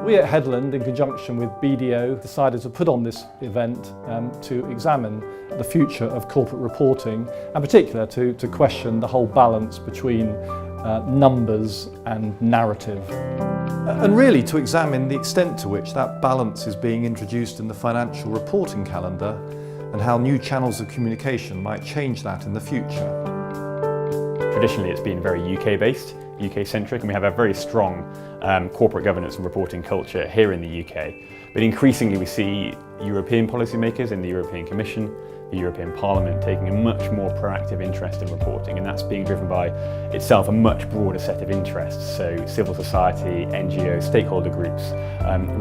We at Headland, in conjunction with BDO, decided to put on this event to examine the future of corporate reporting, and in particular to question the whole balance between numbers and narrative. And really to examine the extent to which that balance is being introduced in the financial reporting calendar and how new channels of communication might change that in the future. Traditionally it's been very UK-based, UK-centric, and we have a very strong corporate governance and reporting culture here in the UK. But increasingly we see European policymakers in the European Commission, the European Parliament taking a much more proactive interest in reporting, and that's being driven by itself a much broader set of interests, so civil society, NGOs, stakeholder groups,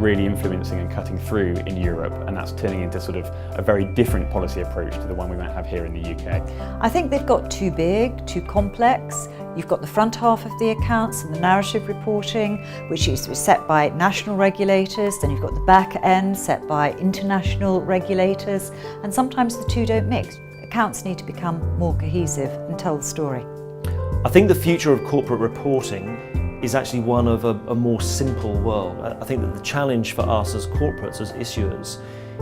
really influencing and cutting through in Europe, and that's turning into sort of a very different policy approach to the one we might have here in the UK. I think they've got too big, too complex. You've got the front half of the accounts and the narrative reporting, which is set by national regulators, then you've got the back end set by international regulators, and sometimes the two don't mix. Accounts need to become more cohesive and tell the story. I think the future of corporate reporting is actually one of a more simple world. I think that the challenge for us as corporates, as issuers,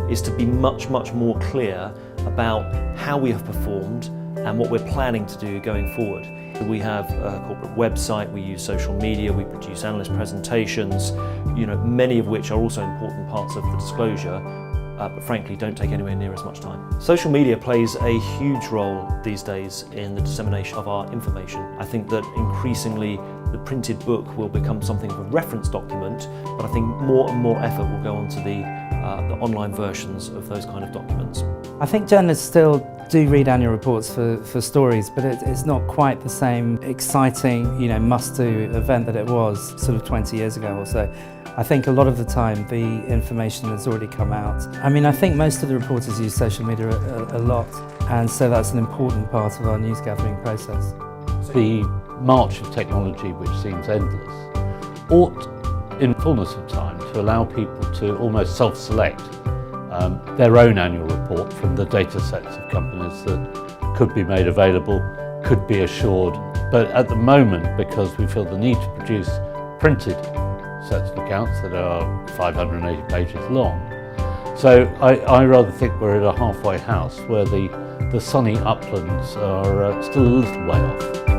is to be much more clear about how we have performed and what we're planning to do going forward. We have a corporate website, we use social media, we produce analyst presentations, many of which are also important parts of the disclosure, but frankly don't take anywhere near as much time. Social media plays a huge role these days in the dissemination of our information. I think that increasingly the printed book will become something of a reference document, but I think more and more effort will go onto the online versions of those kind of documents. I think journalists still do read annual reports for stories, but it's not quite the same exciting, must-do event that it was sort of 20 years ago or so. I think a lot of the time the information has already come out. I think most of the reporters use social media a lot, and so that's an important part of our news gathering process. The march of technology, which seems endless, ought in fullness of time to allow people to almost self-select their own annual report from the data sets of companies that could be made available, could be assured. But at the moment, because we feel the need to produce printed sets of accounts that are 580 pages long, so I rather think we're at a halfway house where the sunny uplands are still a little way off.